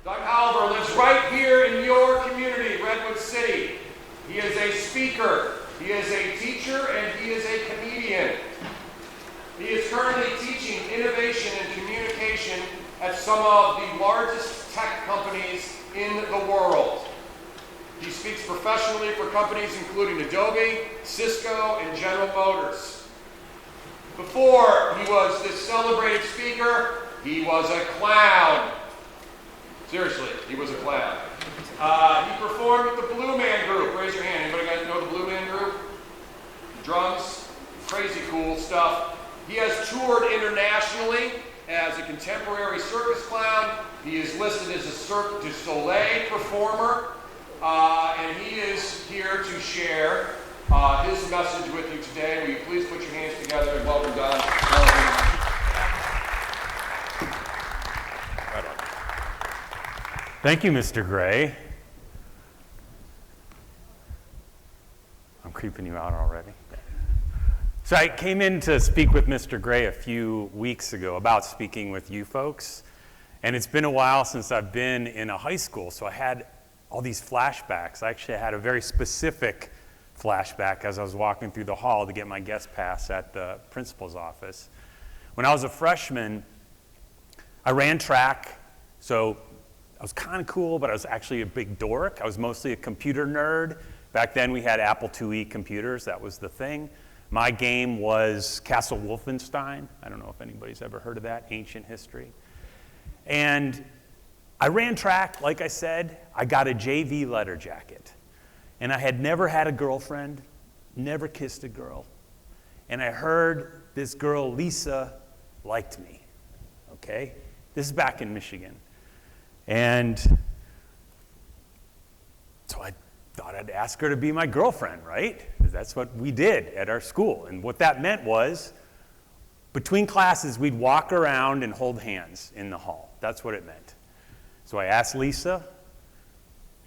Doug Colliver lives right here in your community, Redwood City. He is a speaker, he is a teacher, and he is a comedian. He is currently teaching innovation and communication at some of the largest tech companies in the world. He speaks professionally for companies including Adobe, Cisco, and General Motors. Before he was this celebrated speaker, he was a clown. Seriously, he was a clown. He performed with the Blue Man Group. Raise your hand. Anybody guys know the Blue Man Group? Drums, crazy cool stuff. He has toured internationally as a contemporary circus clown. He is listed as a Cirque du Soleil performer. And he is here to share his message with you today. Will you please put your hands together and welcome Don. Right on. Thank you, Mr. Gray. I'm creeping you out already. So I came in to speak with Mr. Gray a few weeks ago about speaking with you folks. And it's been a while since I've been in a high school, so I had all these flashbacks. I actually had a very specific flashback as I was walking through the hall to get my guest pass at the principal's office. When I was a freshman, I ran track, so I was kind of cool, but I was actually a big dork. I was mostly a computer nerd. Back then we had Apple IIe computers, that was the thing. My game was Castle Wolfenstein. I don't know if anybody's ever heard of that, ancient history. And I ran track, like I said. I got a JV letter jacket. And I had never had a girlfriend, never kissed a girl. And I heard this girl, Lisa, liked me, okay? This is back in Michigan. And so I thought I'd ask her to be my girlfriend, right? Because that's what we did at our school. And what that meant was, between classes, we'd walk around and hold hands in the hall. That's what it meant. So I asked Lisa.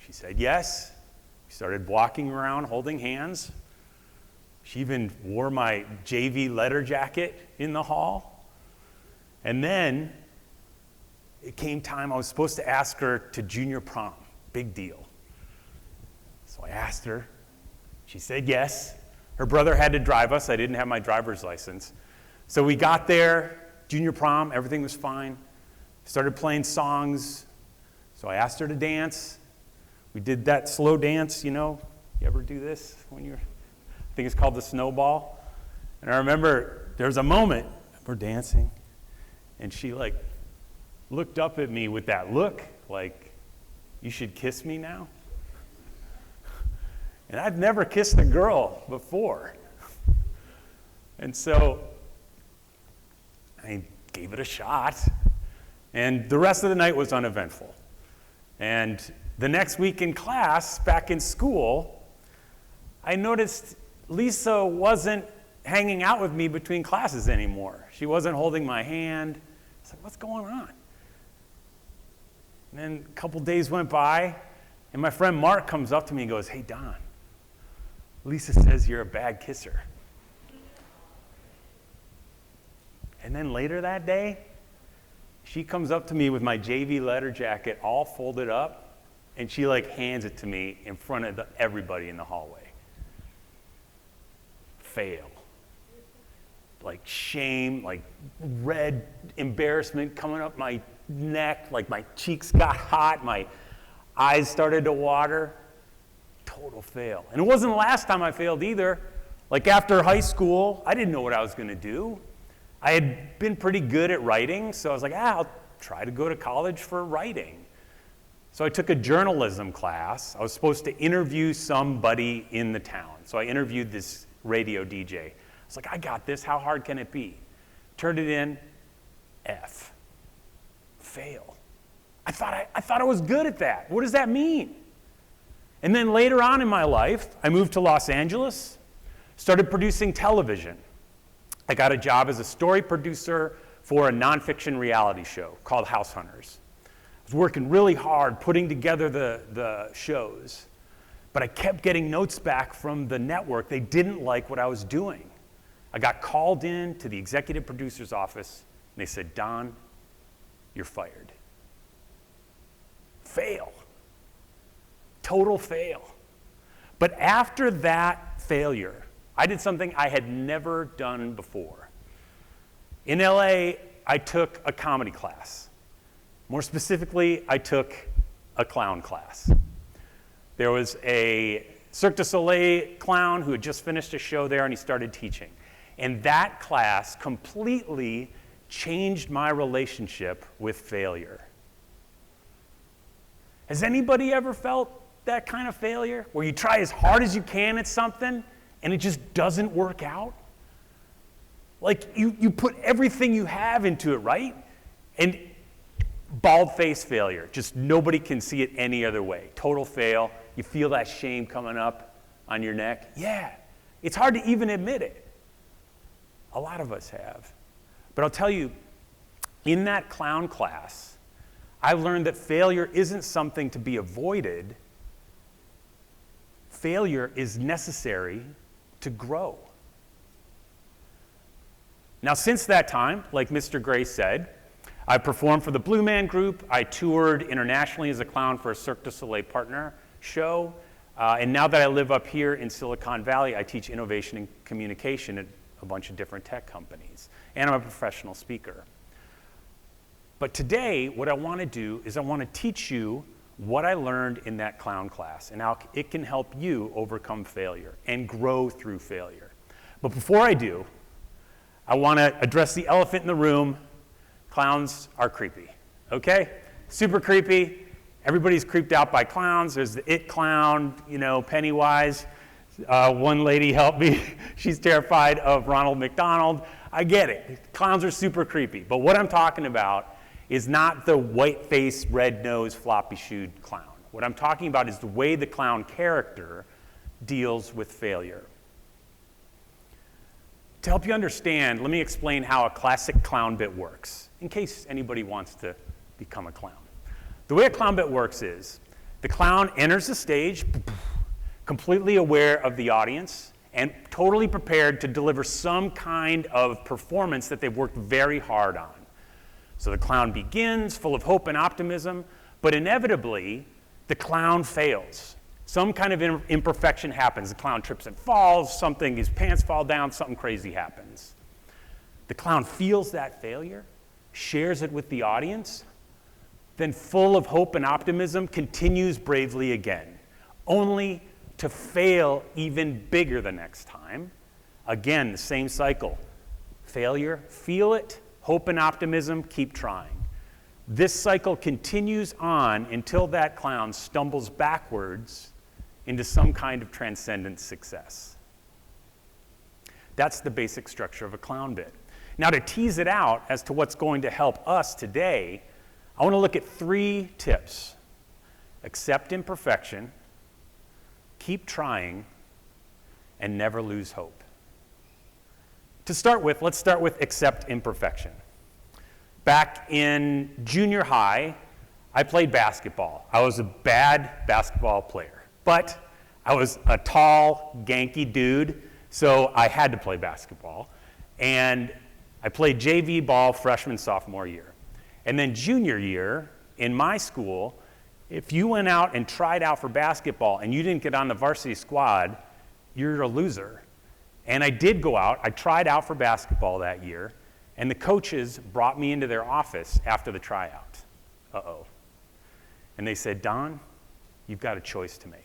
She said yes. We started walking around holding hands. She even wore my JV letter jacket in the hall. And then it came time, I was supposed to ask her to junior prom. Big deal. So I asked her. She said yes. Her brother had to drive us. I didn't have my driver's license. So we got there, junior prom, everything was fine. Started playing songs. So I asked her to dance. We did that slow dance, you know. You ever do this when you're, I think it's called the snowball. And I remember there was a moment, we're dancing, and she like looked up at me with that look, like, you should kiss me now? And I'd never kissed a girl before. And so I gave it a shot, and the rest of the night was uneventful. And the next week in class, back in school, I noticed Lisa wasn't hanging out with me between classes anymore. She wasn't holding my hand. I was like, what's going on? And then a couple days went by, and my friend Mark comes up to me and goes, hey, Don, Lisa says you're a bad kisser. And then later that day, she comes up to me with my JV letter jacket all folded up, and she like hands it to me in front of everybody in the hallway. Fail. Like shame, like red embarrassment coming up my neck, like my cheeks got hot, my eyes started to water. Total fail. And it wasn't the last time I failed either. Like after high school, I didn't know what I was going to do. I had been pretty good at writing, so I was like, I'll try to go to college for writing. So I took a journalism class. I was supposed to interview somebody in the town. So I interviewed this radio DJ. I was like, I got this. How hard can it be? Turned it in, F. Fail. I thought I was good at that. What does that mean? And then later on in my life, I moved to Los Angeles, started producing television. I got a job as a story producer for a nonfiction reality show called House Hunters. I was working really hard putting together the shows, but I kept getting notes back from the network. They didn't like what I was doing. I got called in to the executive producer's office, and they said, Don, you're fired. fail. Total fail. But after that failure, I did something I had never done before. In LA, I took a comedy class. More specifically, I took a clown class. There was a Cirque du Soleil clown who had just finished a show there, and he started teaching. And that class completely changed my relationship with failure. Has anybody ever felt that kind of failure, where you try as hard as you can at something and it just doesn't work out? Like you put everything you have into it, right? And bald-faced failure, just nobody can see it any other way. Total fail, you feel that shame coming up on your neck. Yeah, it's hard to even admit it. A lot of us have. But I'll tell you, in that clown class, I learned that failure isn't something to be avoided. Failure is necessary to grow. Now, since that time, like Mr. Gray said, I performed for the Blue Man Group. I toured internationally as a clown for a Cirque du Soleil partner show. And now that I live up here in Silicon Valley, I teach innovation and communication at a bunch of different tech companies. And I'm a professional speaker. But today, what I want to do is I want to teach you what I learned in that clown class and how it can help you overcome failure and grow through failure. But before I do, I want to address the elephant in the room. Clowns are creepy, okay? Super creepy. Everybody's creeped out by clowns. There's the it clown, Pennywise. One lady helped me. She's terrified of Ronald McDonald. I get it. Clowns are super creepy. But what I'm talking about is not the white-faced, red-nosed, floppy-shoed clown. What I'm talking about is the way the clown character deals with failure. To help you understand, let me explain how a classic clown bit works, in case anybody wants to become a clown. The way a clown bit works is, the clown enters the stage, completely aware of the audience, and totally prepared to deliver some kind of performance that they've worked very hard on. So the clown begins, full of hope and optimism, but inevitably, the clown fails. Some kind of imperfection happens. The clown trips and falls, his pants fall down, something crazy happens. The clown feels that failure, shares it with the audience, then full of hope and optimism, continues bravely again, only to fail even bigger the next time. Again, the same cycle. Failure, feel it, hope and optimism, keep trying. This cycle continues on until that clown stumbles backwards into some kind of transcendent success. That's the basic structure of a clown bit. Now, to tease it out as to what's going to help us today, I want to look at 3 tips. Accept imperfection, keep trying, and never lose hope. To start with, let's start with accept imperfection. Back in junior high, I played basketball. I was a bad basketball player. But I was a tall, ganky dude, so I had to play basketball. And I played JV ball freshman, sophomore year. And then junior year, in my school, if you went out and tried out for basketball and you didn't get on the varsity squad, you're a loser. And I did go out. I tried out for basketball that year, and the coaches brought me into their office after the tryout. Uh-oh. And they said, Don, you've got a choice to make.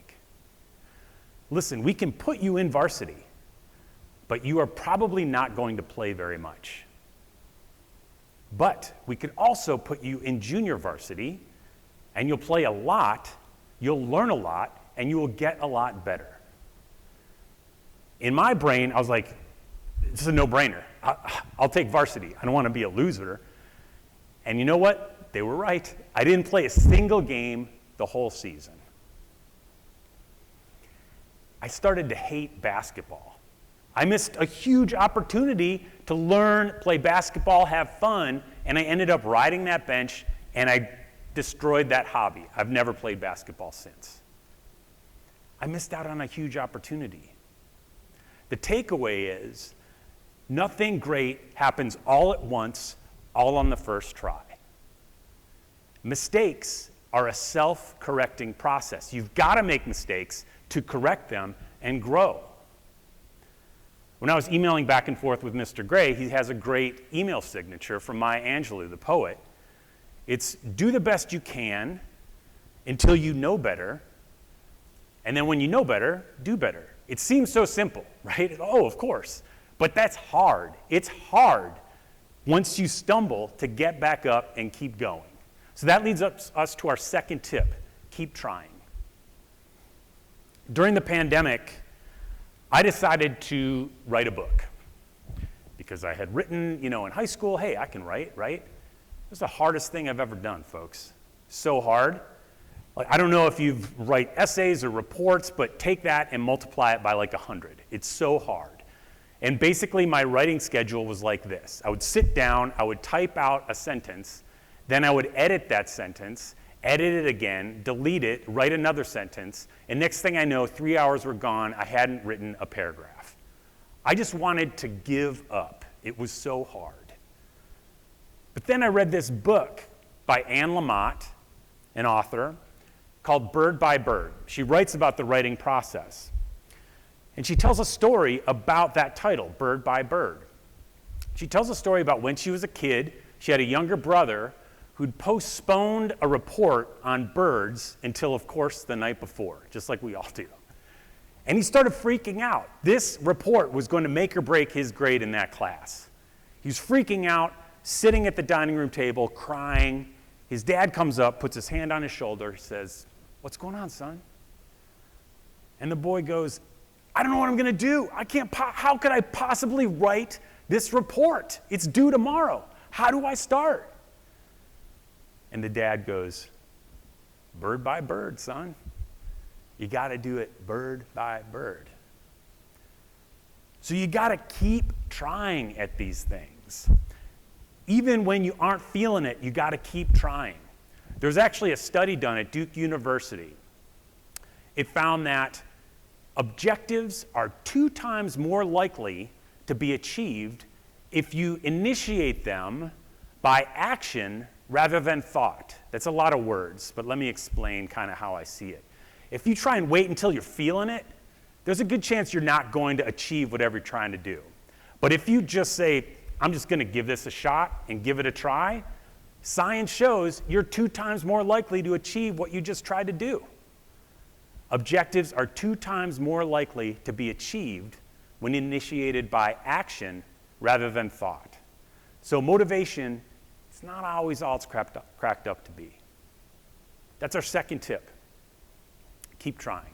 Listen, we can put you in varsity, but you are probably not going to play very much. But we could also put you in junior varsity, and you'll play a lot, you'll learn a lot, and you will get a lot better. In my brain, I was like, this is a no-brainer. I'll take varsity. I don't want to be a loser. And you know what? They were right. I didn't play a single game the whole season. I started to hate basketball. I missed a huge opportunity to learn, play basketball, have fun, and I ended up riding that bench, and I destroyed that hobby. I've never played basketball since. I missed out on a huge opportunity. The takeaway is, nothing great happens all at once, all on the first try. Mistakes are a self-correcting process. You've got to make mistakes to correct them and grow. When I was emailing back and forth with Mr. Gray, he has a great email signature from Maya Angelou, the poet. It's do the best you can until you know better, and then when you know better, do better. It seems so simple, right? Oh, of course. But that's hard. It's hard once you stumble to get back up and keep going. So that leads us to our second tip, keep trying. During the pandemic, I decided to write a book because I had written, in high school, hey, I can write, right? It was the hardest thing I've ever done, folks. So hard. I don't know if you write essays or reports, but take that and multiply it by 100. It's so hard. And basically my writing schedule was like this. I would sit down, I would type out a sentence, then I would edit that sentence, edit it again, delete it, write another sentence, and next thing I know, 3 hours were gone, I hadn't written a paragraph. I just wanted to give up. It was so hard. But then I read this book by Anne Lamott, an author, called Bird by Bird. She writes about the writing process. And she tells a story about that title, Bird by Bird. She tells a story about when she was a kid, she had a younger brother who'd postponed a report on birds until, of course, the night before, just like we all do. And he started freaking out. This report was going to make or break his grade in that class. He was freaking out, sitting at the dining room table, crying. His dad comes up, puts his hand on his shoulder, says, "What's going on, son?" And the boy goes, "I don't know what I'm going to do. How could I possibly write this report? It's due tomorrow. How do I start?" And the dad goes, "Bird by bird, son. You got to do it bird by bird." So you got to keep trying at these things. Even when you aren't feeling it, you got to keep trying. There's actually a study done at Duke University. It found that objectives are 2 times more likely to be achieved if you initiate them by action rather than thought. That's a lot of words, but let me explain kind of how I see it. If you try and wait until you're feeling it, there's a good chance you're not going to achieve whatever you're trying to do. But if you just say, I'm just going to give this a shot and give it a try, science shows you're 2 times more likely to achieve what you just tried to do. Objectives are 2 times more likely to be achieved when initiated by action rather than thought. So motivation is not always all it's cracked up to be. That's our second tip. Keep trying.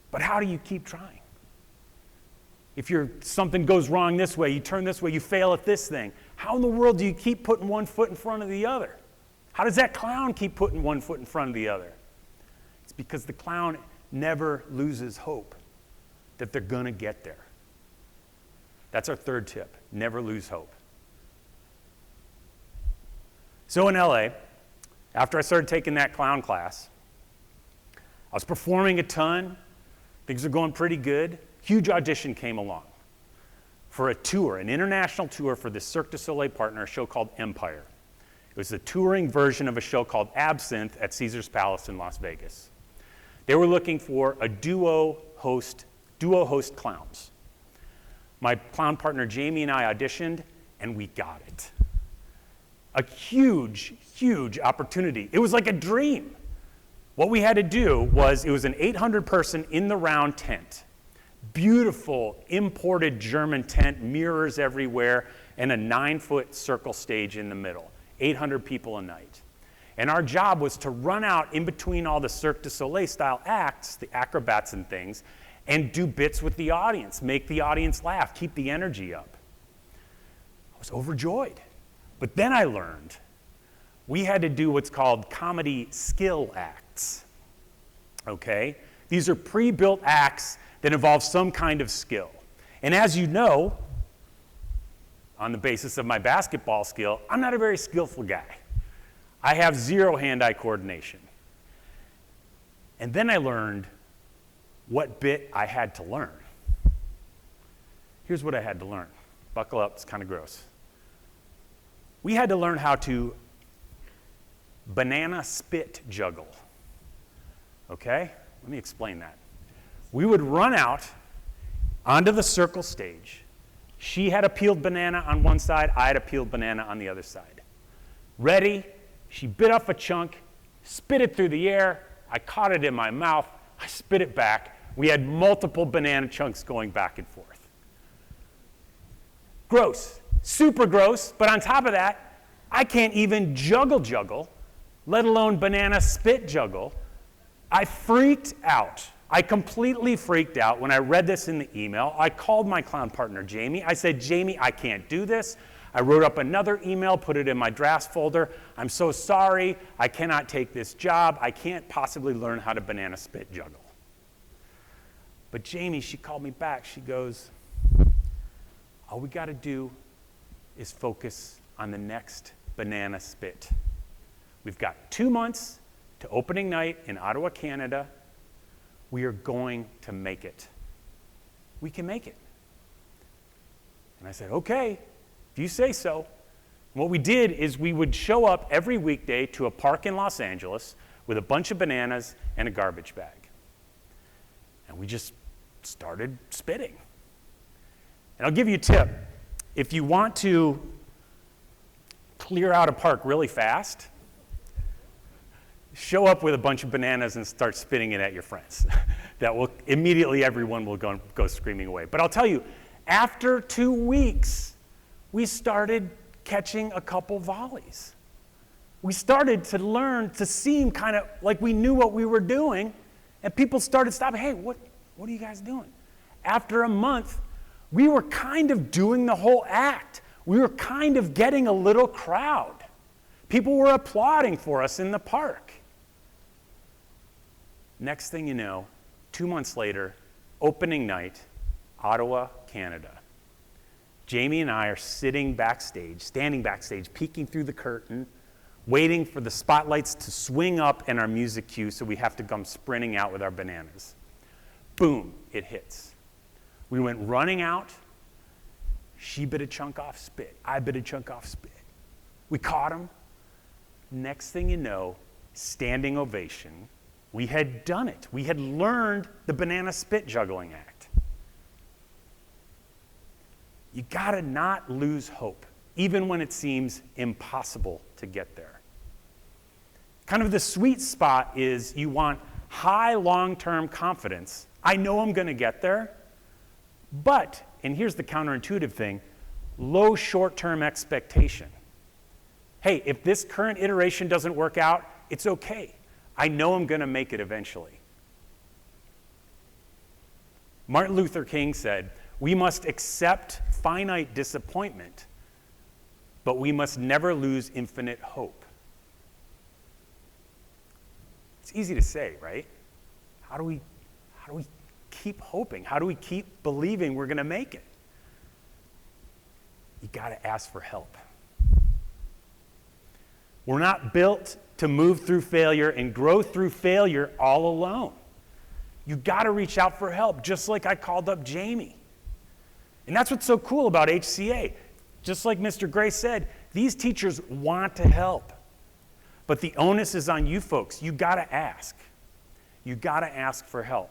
But how do you keep trying? If something goes wrong this way, you turn this way, you fail at this thing, how in the world do you keep putting one foot in front of the other? How does that clown keep putting one foot in front of the other? It's because the clown never loses hope that they're going to get there. That's our third tip. Never lose hope. So in LA, after I started taking that clown class, I was performing a ton. Things are going pretty good. Huge audition came along for a tour, an international tour for the Cirque du Soleil partner, a show called Empire. It was the touring version of a show called Absinthe at Caesar's Palace in Las Vegas. They were looking for a duo host clowns. My clown partner Jamie and I auditioned, and we got it. A huge, huge opportunity. It was like a dream. What we had to do was, it was an 800-person in-the-round tent. Beautiful imported German tent, mirrors everywhere, and a 9-foot circle stage in the middle. 800 people a night. And our job was to run out in between all the Cirque du Soleil style acts, the acrobats and things, and do bits with the audience, make the audience laugh, keep the energy up. I was overjoyed. But then I learned we had to do what's called comedy skill acts. Okay? These are pre-built acts that involve some kind of skill. And as you know, on the basis of my basketball skill, I'm not a very skillful guy. I have 0 hand-eye coordination. And then I learned what bit I had to learn. Here's what I had to learn. Buckle up, it's kind of gross. We had to learn how to banana spit juggle. Okay? Let me explain that. We would run out onto the circle stage. She had a peeled banana on one side, I had a peeled banana on the other side. Ready? She bit off a chunk, spit it through the air, I caught it in my mouth, I spit it back. We had multiple banana chunks going back and forth. Gross, super gross, but on top of that, I can't even juggle, let alone banana spit juggle. I freaked out. I completely freaked out when I read this in the email. I called my clown partner, Jamie. I said, Jamie, I can't do this. I wrote up another email, put it in my drafts folder. I'm so sorry. I cannot take this job. I can't possibly learn how to banana spit juggle. But Jamie, she called me back. She goes, all we got to do is focus on the next banana spit. We've got 2 months to opening night in Ottawa, Canada. We are going to make it. We can make it. And I said, okay, if you say so. And what we did is we would show up every weekday to a park in Los Angeles with a bunch of bananas and a garbage bag. And we just started spitting. And I'll give you a tip. If you want to clear out a park really fast, show up with a bunch of bananas and start spitting it at your friends. That will immediately everyone will go screaming away. But I'll tell you, after 2 weeks, we started catching a couple volleys. We started to learn to seem kind of like we knew what we were doing, and people started stopping. Hey, what are you guys doing? After a month, we were kind of doing the whole act. We were kind of getting a little crowd. People were applauding for us in the park. Next thing you know, 2 months later, opening night, Ottawa, Canada. Jamie and I are standing backstage, peeking through the curtain, waiting for the spotlights to swing up and our music cue, so we have to come sprinting out with our bananas. Boom, it hits. We went running out. She bit a chunk off spit. I bit a chunk off spit. We caught him. Next thing you know, standing ovation. We had done it. We had learned the banana spit juggling act. You gotta not lose hope, even when it seems impossible to get there. Kind of the sweet spot is you want high long-term confidence. I know I'm gonna get there, but, and here's the counterintuitive thing, low short-term expectation. Hey, if this current iteration doesn't work out, it's okay. I know I'm going to make it eventually. Martin Luther King said, we must accept finite disappointment, but we must never lose infinite hope. It's easy to say, right? How do we keep hoping? How do we keep believing we're going to make it? You got to ask for help. We're not built to move through failure and grow through failure all alone. You got to reach out for help, just like I called up Jamie. And that's what's so cool about HCA. Just like Mr. Gray said, these teachers want to help. But the onus is on you folks. You got to ask. You got to ask for help.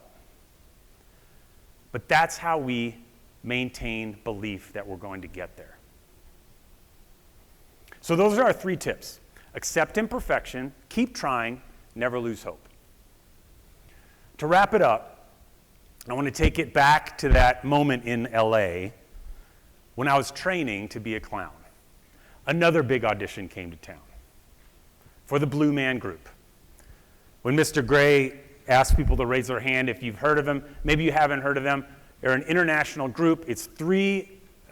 But that's how we maintain belief that we're going to get there. So those are our 3 tips. Accept imperfection, keep trying, never lose hope. To wrap it up, I want to take it back to that moment in LA when I was training to be a clown. Another big audition came to town for the Blue Man Group. When Mr. Gray asked people to raise their hand if you've heard of them, maybe you haven't heard of them. They're an international group. It's 3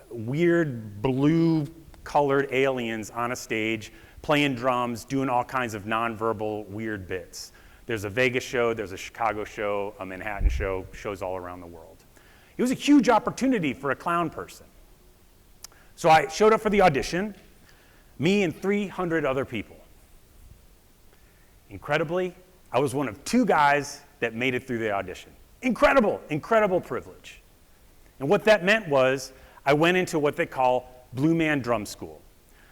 weird blue-colored aliens on a stage playing drums, doing all kinds of nonverbal weird bits. There's a Vegas show, there's a Chicago show, a Manhattan show, shows all around the world. It was a huge opportunity for a clown person. So I showed up for the audition, me and 300 other people. Incredibly, I was one of 2 guys that made it through the audition. Incredible, incredible privilege. And what that meant was I went into what they call Blue Man Drum School.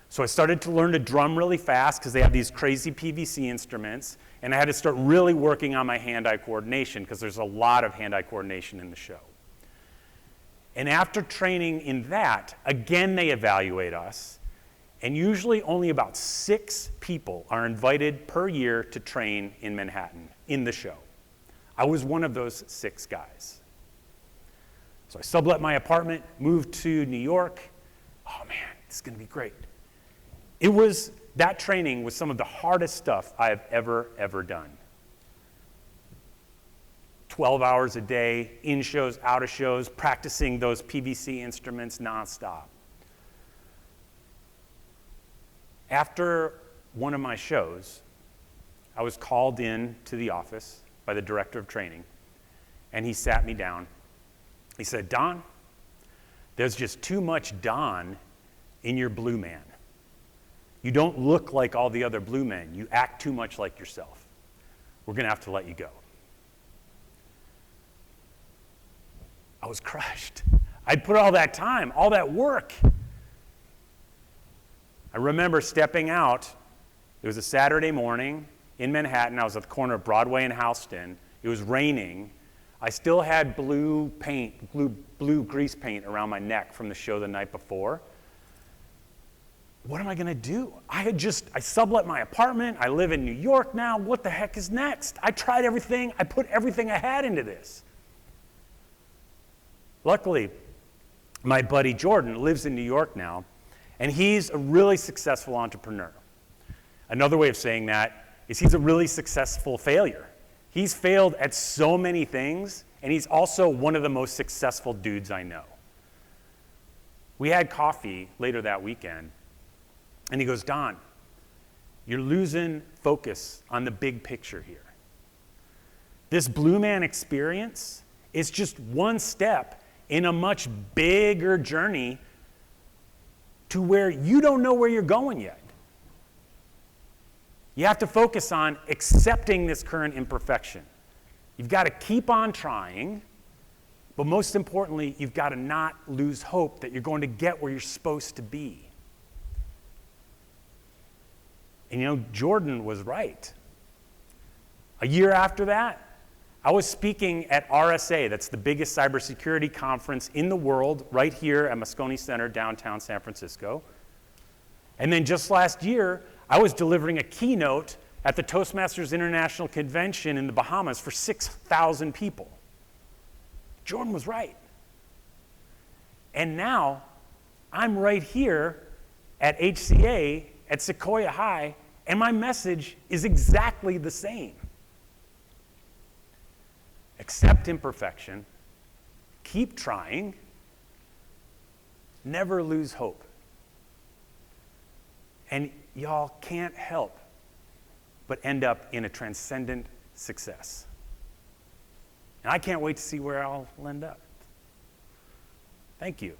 So I started to learn to drum really fast because they have these crazy PVC instruments, and I had to start really working on my hand-eye coordination because there's a lot of hand-eye coordination in the show. And after training in that, again they evaluate us, and usually only about 6 people are invited per year to train in Manhattan in the show. I was one of those 6 guys. So I sublet my apartment, moved to New York. Oh man, this is gonna be great. That training was some of the hardest stuff I have ever done. 12 hours a day, in shows, out of shows, practicing those PVC instruments nonstop. After one of my shows, I was called in to the office by the director of training, and he sat me down. He said, "Don, there's just too much Don in your blue man. You don't look like all the other blue men. You act too much like yourself. We're gonna have to let you go." I was crushed. I'd put all that time, all that work. I remember stepping out. It was a Saturday morning in Manhattan. I was at the corner of Broadway and Houston. It was raining. I still had blue grease paint around my neck from the show the night before. What am I gonna do? I sublet my apartment. I live in New York now. What the heck is next? I tried everything. I put everything I had into this. Luckily, my buddy Jordan lives in New York now, and he's a really successful entrepreneur. Another way of saying that is he's a really successful failure. He's failed at so many things, and he's also one of the most successful dudes I know. We had coffee later that weekend, and he goes, "Don, you're losing focus on the big picture here. This Blue Man experience is just one step in a much bigger journey to where you don't know where you're going yet. You have to focus on accepting this current imperfection. You've got to keep on trying, but most importantly, you've got to not lose hope that you're going to get where you're supposed to be." And you know, Jordan was right. A year after that, I was speaking at RSA, that's the biggest cybersecurity conference in the world, right here at Moscone Center, downtown San Francisco. And then just last year, I was delivering a keynote at the Toastmasters International Convention in the Bahamas for 6,000 people. Jordan was right. And now, I'm right here at HCA at Sequoia High, and my message is exactly the same. Accept imperfection, keep trying, never lose hope. And y'all can't help but end up in a transcendent success. And I can't wait to see where I'll end up. Thank you.